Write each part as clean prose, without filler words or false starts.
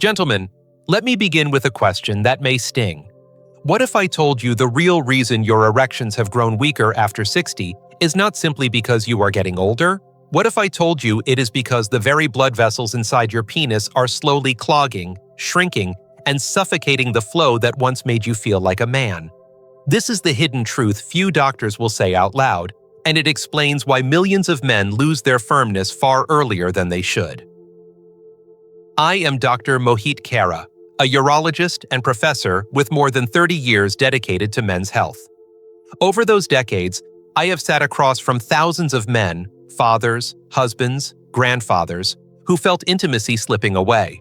Gentlemen, let me begin with a question that may sting. What if I told you the real reason your erections have grown weaker after 60 is not simply because you are getting older? What if I told you it is because the very blood vessels inside your penis are slowly clogging, shrinking, and suffocating the flow that once made you feel like a man? This is the hidden truth few doctors will say out loud, and it explains why millions of men lose their firmness far earlier than they should. I am Dr. Mohit Khera, a urologist and professor with more than 30 years dedicated to men's health. Over those decades, I have sat across from thousands of men, fathers, husbands, grandfathers, who felt intimacy slipping away,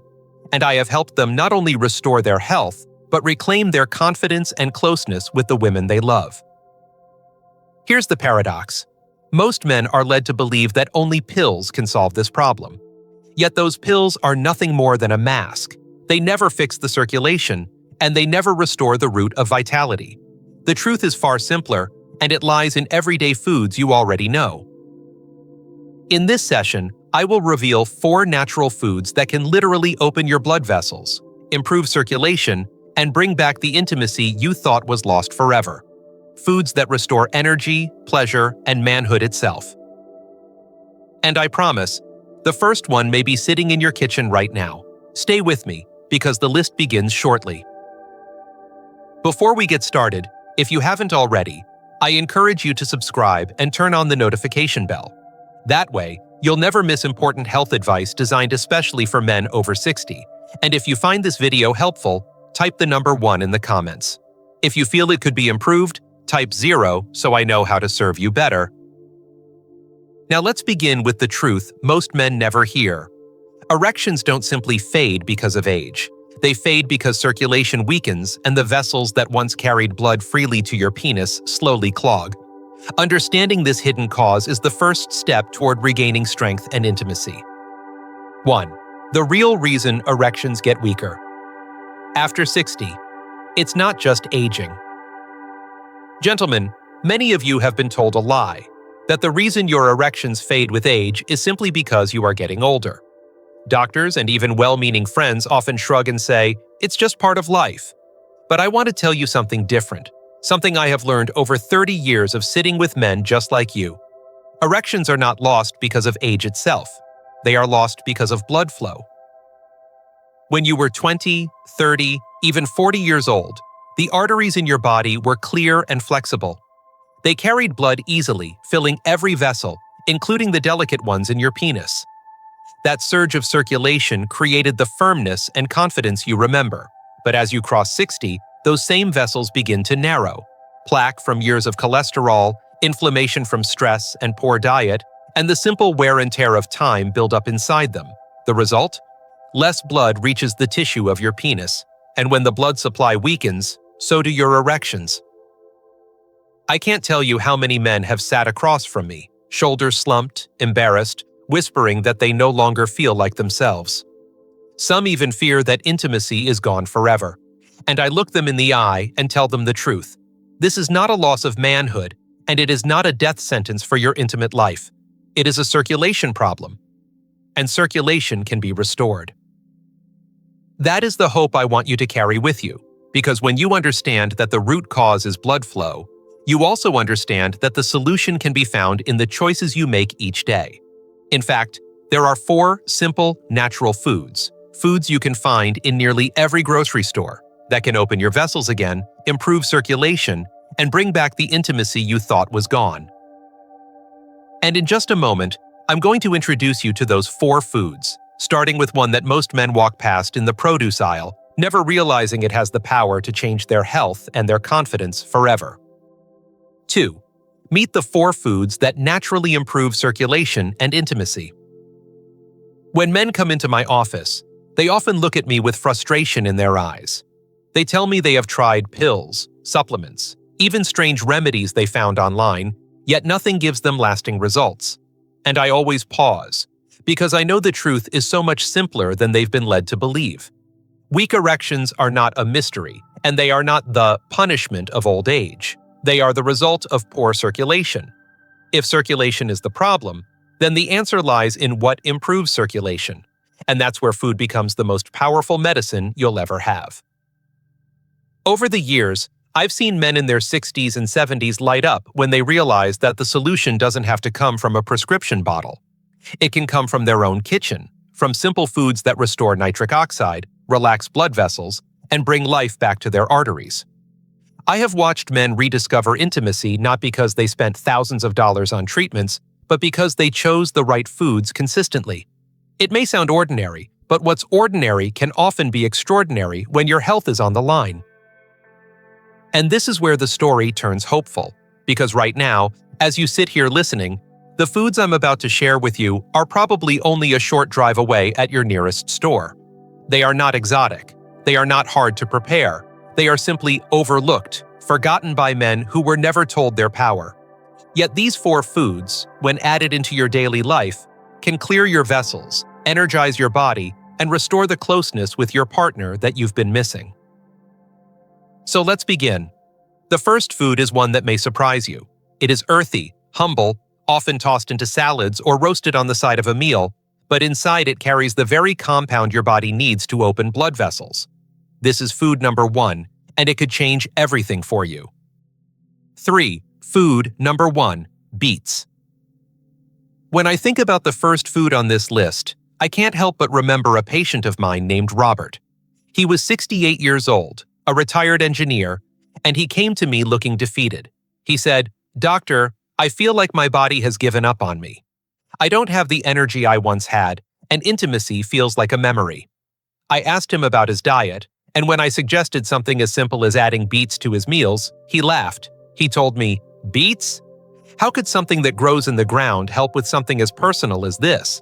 and I have helped them not only restore their health, but reclaim their confidence and closeness with the women they love. Here's the paradox. Most men are led to believe that only pills can solve this problem. Yet those pills are nothing more than a mask. They never fix the circulation, and they never restore the root of vitality. The truth is far simpler, and it lies in everyday foods you already know. In this session, I will reveal 4 natural foods that can literally open your blood vessels, improve circulation, and bring back the intimacy you thought was lost forever. Foods that restore energy, pleasure, and manhood itself. And I promise, the first one may be sitting in your kitchen right now. Stay with me, because the list begins shortly. Before we get started, if you haven't already, I encourage you to subscribe and turn on the notification bell. That way, you'll never miss important health advice designed especially for men over 60. And if you find this video helpful, type the number 1 in the comments. If you feel it could be improved, type 0 so I know how to serve you better. Now let's begin with the truth most men never hear. Erections don't simply fade because of age. They fade because circulation weakens and the vessels that once carried blood freely to your penis slowly clog. Understanding this hidden cause is the first step toward regaining strength and intimacy. 1. The real reason erections get weaker. After 60, it's not just aging. Gentlemen, many of you have been told a lie, that the reason your erections fade with age is simply because you are getting older. Doctors and even well-meaning friends often shrug and say, it's just part of life. But I want to tell you something different, something I have learned over 30 years of sitting with men just like you. Erections are not lost because of age itself. They are lost because of blood flow. When you were 20, 30, even 40 years old, the arteries in your body were clear and flexible. They carried blood easily, filling every vessel, including the delicate ones in your penis. That surge of circulation created the firmness and confidence you remember. But as you cross 60, those same vessels begin to narrow. Plaque from years of cholesterol, inflammation from stress and poor diet, and the simple wear and tear of time build up inside them. The result? Less blood reaches the tissue of your penis, and when the blood supply weakens, so do your erections. I can't tell you how many men have sat across from me, shoulders slumped, embarrassed, whispering that they no longer feel like themselves. Some even fear that intimacy is gone forever. And I look them in the eye and tell them the truth. This is not a loss of manhood, and it is not a death sentence for your intimate life. It is a circulation problem. And circulation can be restored. That is the hope I want you to carry with you, because when you understand that the root cause is blood flow, you also understand that the solution can be found in the choices you make each day. In fact, there are 4 simple, natural foods you can find in nearly every grocery store that can open your vessels again, improve circulation, and bring back the intimacy you thought was gone. And in just a moment, I'm going to introduce you to those 4 foods, starting with one that most men walk past in the produce aisle, never realizing it has the power to change their health and their confidence forever. 2. Meet the 4 foods that naturally improve circulation and intimacy. When men come into my office, they often look at me with frustration in their eyes. They tell me they have tried pills, supplements, even strange remedies they found online, yet nothing gives them lasting results. And I always pause, because I know the truth is so much simpler than they've been led to believe. Weak erections are not a mystery, and they are not the punishment of old age. They are the result of poor circulation. If circulation is the problem, then the answer lies in what improves circulation. And that's where food becomes the most powerful medicine you'll ever have. Over the years, I've seen men in their 60s and 70s light up when they realize that the solution doesn't have to come from a prescription bottle. It can come from their own kitchen, from simple foods that restore nitric oxide, relax blood vessels, and bring life back to their arteries. I have watched men rediscover intimacy not because they spent thousands of dollars on treatments, but because they chose the right foods consistently. It may sound ordinary, but what's ordinary can often be extraordinary when your health is on the line. And this is where the story turns hopeful, because right now, as you sit here listening, the foods I'm about to share with you are probably only a short drive away at your nearest store. They are not exotic. They are not hard to prepare. They are simply overlooked, forgotten by men who were never told their power. Yet these 4 foods, when added into your daily life, can clear your vessels, energize your body, and restore the closeness with your partner that you've been missing. So let's begin. The first food is one that may surprise you. It is earthy, humble, often tossed into salads or roasted on the side of a meal, but inside it carries the very compound your body needs to open blood vessels. This is food number 1, and it could change everything for you. 3. Food number 1, beets. When I think about the first food on this list, I can't help but remember a patient of mine named Robert. He was 68 years old, a retired engineer, and he came to me looking defeated. He said, "Doctor, I feel like my body has given up on me. I don't have the energy I once had, and intimacy feels like a memory." I asked him about his diet, and when I suggested something as simple as adding beets to his meals, he laughed. He told me, "Beets? How could something that grows in the ground help with something as personal as this?"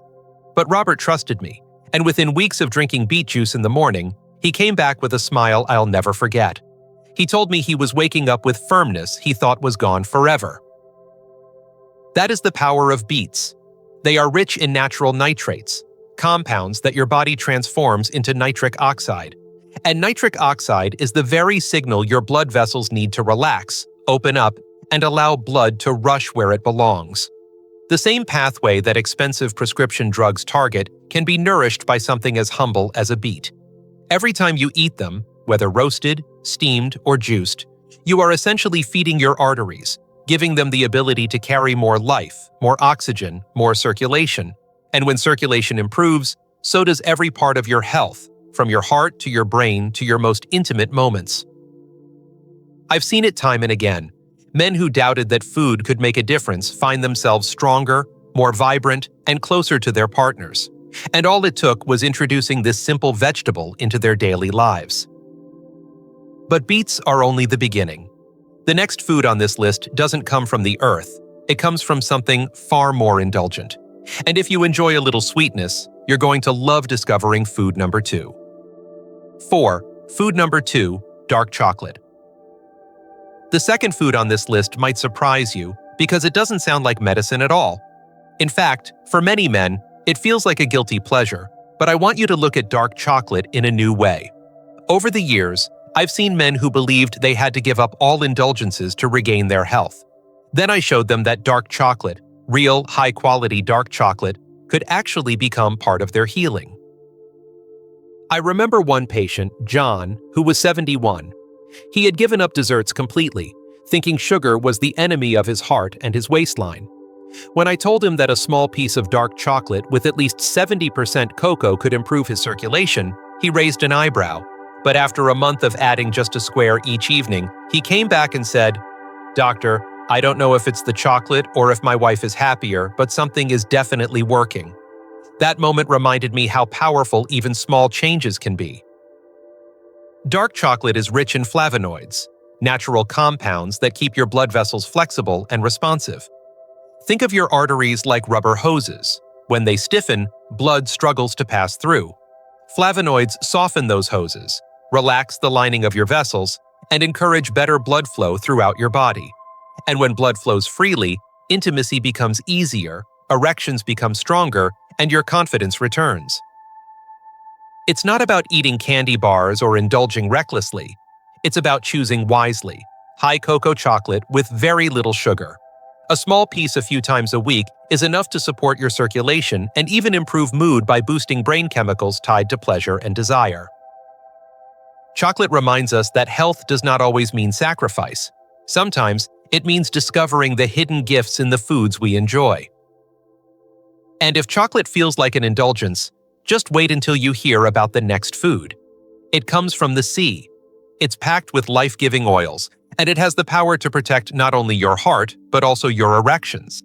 But Robert trusted me, and within weeks of drinking beet juice in the morning, he came back with a smile I'll never forget. He told me he was waking up with firmness he thought was gone forever. That is the power of beets. They are rich in natural nitrates, compounds that your body transforms into nitric oxide. And nitric oxide is the very signal your blood vessels need to relax, open up, and allow blood to rush where it belongs. The same pathway that expensive prescription drugs target can be nourished by something as humble as a beet. Every time you eat them, whether roasted, steamed, or juiced, you are essentially feeding your arteries, giving them the ability to carry more life, more oxygen, more circulation. And when circulation improves, so does every part of your health, from your heart to your brain to your most intimate moments. I've seen it time and again. Men who doubted that food could make a difference find themselves stronger, more vibrant, and closer to their partners. And all it took was introducing this simple vegetable into their daily lives. But beets are only the beginning. The next food on this list doesn't come from the earth. It comes from something far more indulgent. And if you enjoy a little sweetness, you're going to love discovering food number 2. 4. Food number 2, dark chocolate. The second food on this list might surprise you because it doesn't sound like medicine at all. In fact, for many men, it feels like a guilty pleasure, but I want you to look at dark chocolate in a new way. Over the years, I've seen men who believed they had to give up all indulgences to regain their health. Then I showed them that dark chocolate, real, high-quality dark chocolate, could actually become part of their healing. I remember one patient, John, who was 71. He had given up desserts completely, thinking sugar was the enemy of his heart and his waistline. When I told him that a small piece of dark chocolate with at least 70% cocoa could improve his circulation, he raised an eyebrow. But after a month of adding just a square each evening, he came back and said, "Doctor, I don't know if it's the chocolate or if my wife is happier, but something is definitely working." That moment reminded me how powerful even small changes can be. Dark chocolate is rich in flavonoids, natural compounds that keep your blood vessels flexible and responsive. Think of your arteries like rubber hoses. When they stiffen, blood struggles to pass through. Flavonoids soften those hoses, relax the lining of your vessels, and encourage better blood flow throughout your body. And when blood flows freely, intimacy becomes easier, erections become stronger, and your confidence returns. It's not about eating candy bars or indulging recklessly. It's about choosing wisely. High cocoa chocolate with very little sugar. A small piece a few times a week is enough to support your circulation and even improve mood by boosting brain chemicals tied to pleasure and desire. Chocolate reminds us that health does not always mean sacrifice. Sometimes it means discovering the hidden gifts in the foods we enjoy. And if chocolate feels like an indulgence, just wait until you hear about the next food. It comes from the sea. It's packed with life-giving oils, and it has the power to protect not only your heart, but also your erections.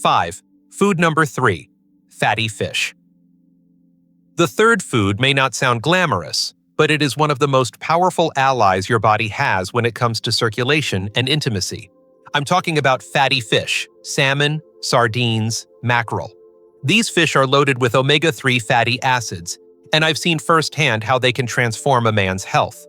5. Food number 3. Fatty fish. The third food may not sound glamorous, but it is one of the most powerful allies your body has when it comes to circulation and intimacy. I'm talking about fatty fish, salmon, sardines, mackerel. These fish are loaded with omega-3 fatty acids, and I've seen firsthand how they can transform a man's health.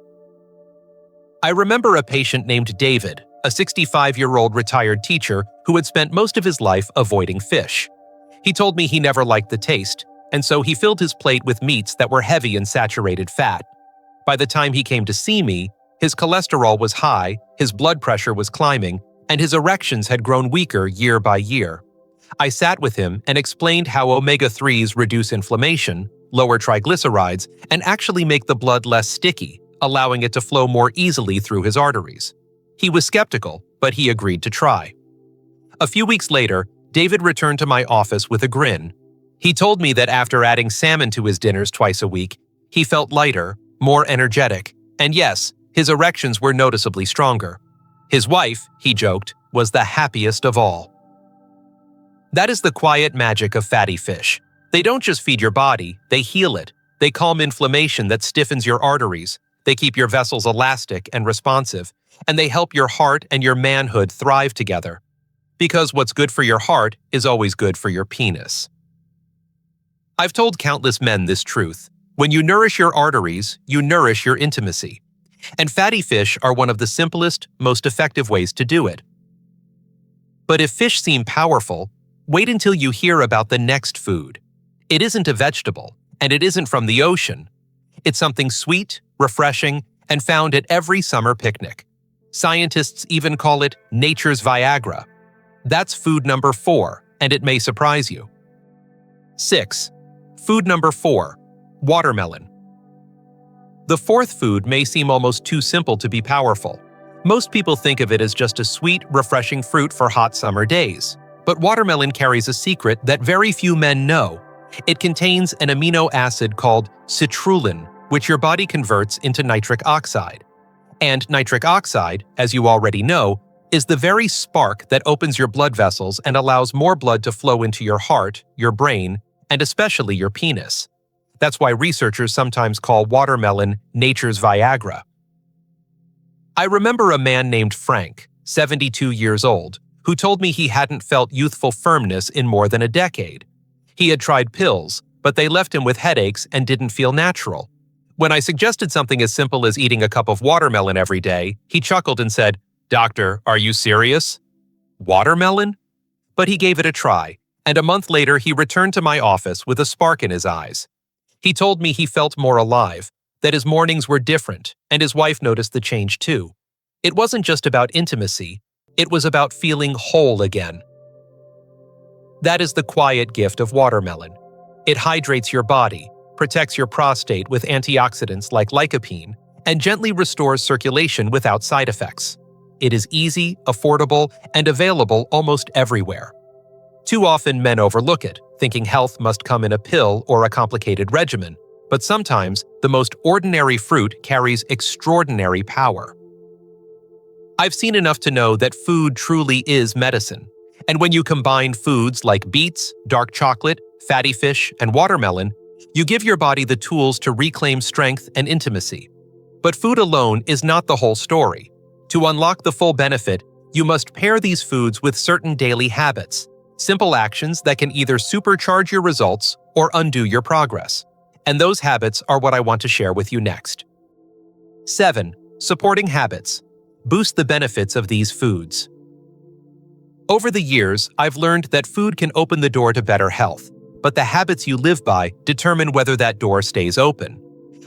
I remember a patient named David, a 65-year-old retired teacher who had spent most of his life avoiding fish. He told me he never liked the taste, and so he filled his plate with meats that were heavy in saturated fat. By the time he came to see me, his cholesterol was high, his blood pressure was climbing, and his erections had grown weaker year by year. I sat with him and explained how omega-3s reduce inflammation, lower triglycerides, and actually make the blood less sticky, allowing it to flow more easily through his arteries. He was skeptical, but he agreed to try. A few weeks later, David returned to my office with a grin. He told me that after adding salmon to his dinners twice a week, he felt lighter, more energetic, and yes, his erections were noticeably stronger. His wife, he joked, was the happiest of all. That is the quiet magic of fatty fish. They don't just feed your body, they heal it. They calm inflammation that stiffens your arteries. They keep your vessels elastic and responsive, and they help your heart and your manhood thrive together. Because what's good for your heart is always good for your penis. I've told countless men this truth. When you nourish your arteries, you nourish your intimacy. And fatty fish are one of the simplest, most effective ways to do it. But if fish seem powerful, wait until you hear about the next food. It isn't a vegetable, and it isn't from the ocean. It's something sweet, refreshing, and found at every summer picnic. Scientists even call it nature's Viagra. That's food number 4, and it may surprise you. 6. Food number 4. Watermelon. The fourth food may seem almost too simple to be powerful. Most people think of it as just a sweet, refreshing fruit for hot summer days. But watermelon carries a secret that very few men know. It contains an amino acid called citrulline, which your body converts into nitric oxide. And nitric oxide, as you already know, is the very spark that opens your blood vessels and allows more blood to flow into your heart, your brain, and especially your penis. That's why researchers sometimes call watermelon nature's Viagra. I remember a man named Frank, 72 years old, who told me he hadn't felt youthful firmness in more than a decade. He had tried pills, but they left him with headaches and didn't feel natural. When I suggested something as simple as eating a cup of watermelon every day, he chuckled and said, "Doctor, are you serious? Watermelon?" But he gave it a try, and a month later he returned to my office with a spark in his eyes. He told me he felt more alive, that his mornings were different, and his wife noticed the change too. It wasn't just about intimacy, it was about feeling whole again. That is the quiet gift of watermelon. It hydrates your body, protects your prostate with antioxidants like lycopene, and gently restores circulation without side effects. It is easy, affordable, and available almost everywhere. Too often men overlook it, thinking health must come in a pill or a complicated regimen, but sometimes the most ordinary fruit carries extraordinary power. I've seen enough to know that food truly is medicine, and when you combine foods like beets, dark chocolate, fatty fish, and watermelon, you give your body the tools to reclaim strength and intimacy. But food alone is not the whole story. To unlock the full benefit, you must pair these foods with certain daily habits, simple actions that can either supercharge your results or undo your progress. And those habits are what I want to share with you next. 7. Supporting habits. Boost the benefits of these foods. Over the years, I've learned that food can open the door to better health, but the habits you live by determine whether that door stays open.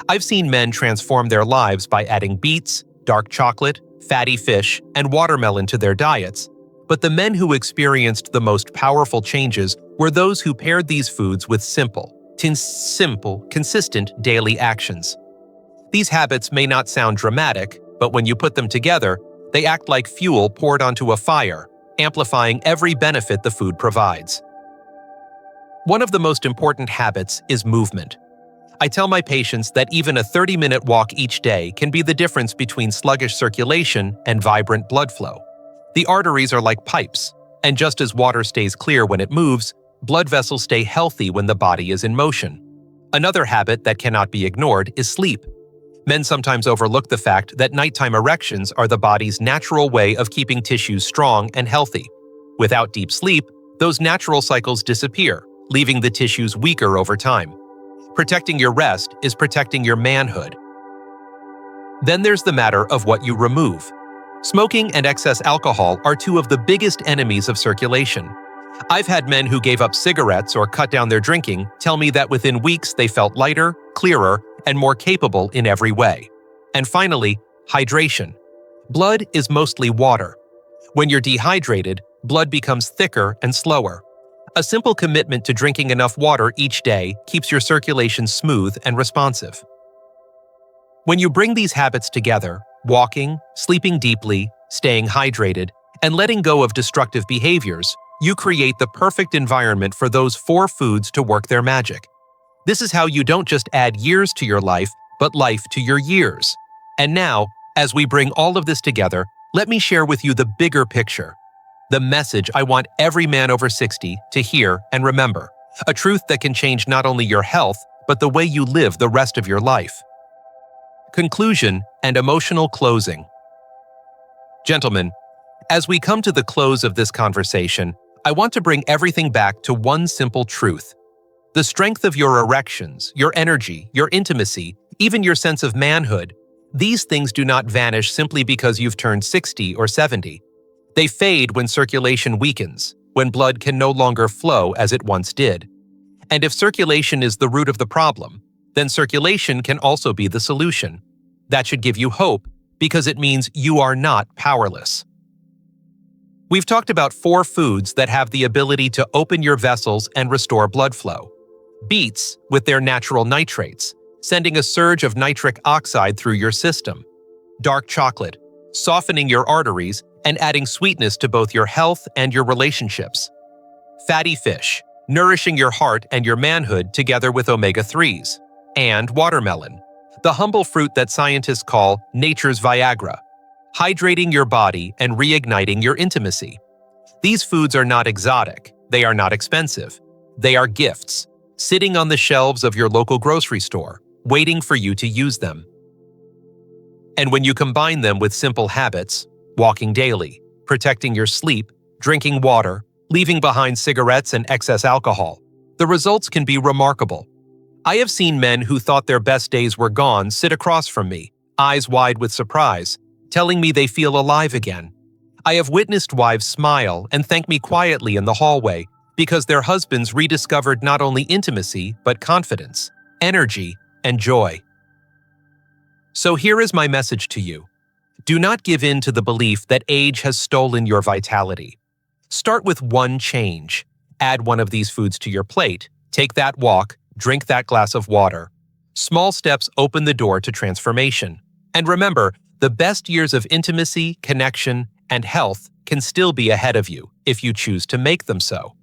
I've seen men transform their lives by adding beets, dark chocolate, fatty fish, and watermelon to their diets, But the men who experienced the most powerful changes were those who paired these foods with simple, consistent daily actions. These habits may not sound dramatic, but when you put them together, they act like fuel poured onto a fire, amplifying every benefit the food provides. One of the most important habits is movement. I tell my patients that even a 30-minute walk each day can be the difference between sluggish circulation and vibrant blood flow. The arteries are like pipes, and just as water stays clear when it moves, blood vessels stay healthy when the body is in motion. Another habit that cannot be ignored is sleep. Men sometimes overlook the fact that nighttime erections are the body's natural way of keeping tissues strong and healthy. Without deep sleep, those natural cycles disappear, leaving the tissues weaker over time. Protecting your rest is protecting your manhood. Then there's the matter of what you remove. Smoking and excess alcohol are two of the biggest enemies of circulation. I've had men who gave up cigarettes or cut down their drinking tell me that within weeks they felt lighter, clearer, and more capable in every way. And finally, hydration. Blood is mostly water. When you're dehydrated, blood becomes thicker and slower. A simple commitment to drinking enough water each day keeps your circulation smooth and responsive. When you bring these habits together, walking, sleeping deeply, staying hydrated, and letting go of destructive behaviors, you create the perfect environment for those 4 foods to work their magic. This is how you don't just add years to your life, but life to your years. And now, as we bring all of this together, let me share with you the bigger picture. The message I want every man over 60 to hear and remember. A truth that can change not only your health, but the way you live the rest of your life. Conclusion and emotional closing. Gentlemen, as we come to the close of this conversation, I want to bring everything back to one simple truth. The strength of your erections, your energy, your intimacy, even your sense of manhood, these things do not vanish simply because you've turned 60 or 70. They fade when circulation weakens, when blood can no longer flow as it once did. And if circulation is the root of the problem, then circulation can also be the solution. That should give you hope, because it means you are not powerless. We've talked about 4 foods that have the ability to open your vessels and restore blood flow. Beets, with their natural nitrates, sending a surge of nitric oxide through your system. Dark chocolate, softening your arteries and adding sweetness to both your health and your relationships. Fatty fish, nourishing your heart and your manhood together with omega-3s. And watermelon, the humble fruit that scientists call nature's Viagra, hydrating your body and reigniting your intimacy. These foods are not exotic, they are not expensive. They are gifts, sitting on the shelves of your local grocery store, waiting for you to use them. And when you combine them with simple habits, walking daily, protecting your sleep, drinking water, leaving behind cigarettes and excess alcohol, the results can be remarkable. I have seen men who thought their best days were gone sit across from me, eyes wide with surprise, telling me they feel alive again. I have witnessed wives smile and thank me quietly in the hallway because their husbands rediscovered not only intimacy, but confidence, energy, and joy. So here is my message to you. Do not give in to the belief that age has stolen your vitality. Start with one change. Add one of these foods to your plate, take that walk, drink that glass of water. Small steps open the door to transformation. And remember, the best years of intimacy, connection, and health can still be ahead of you if you choose to make them so.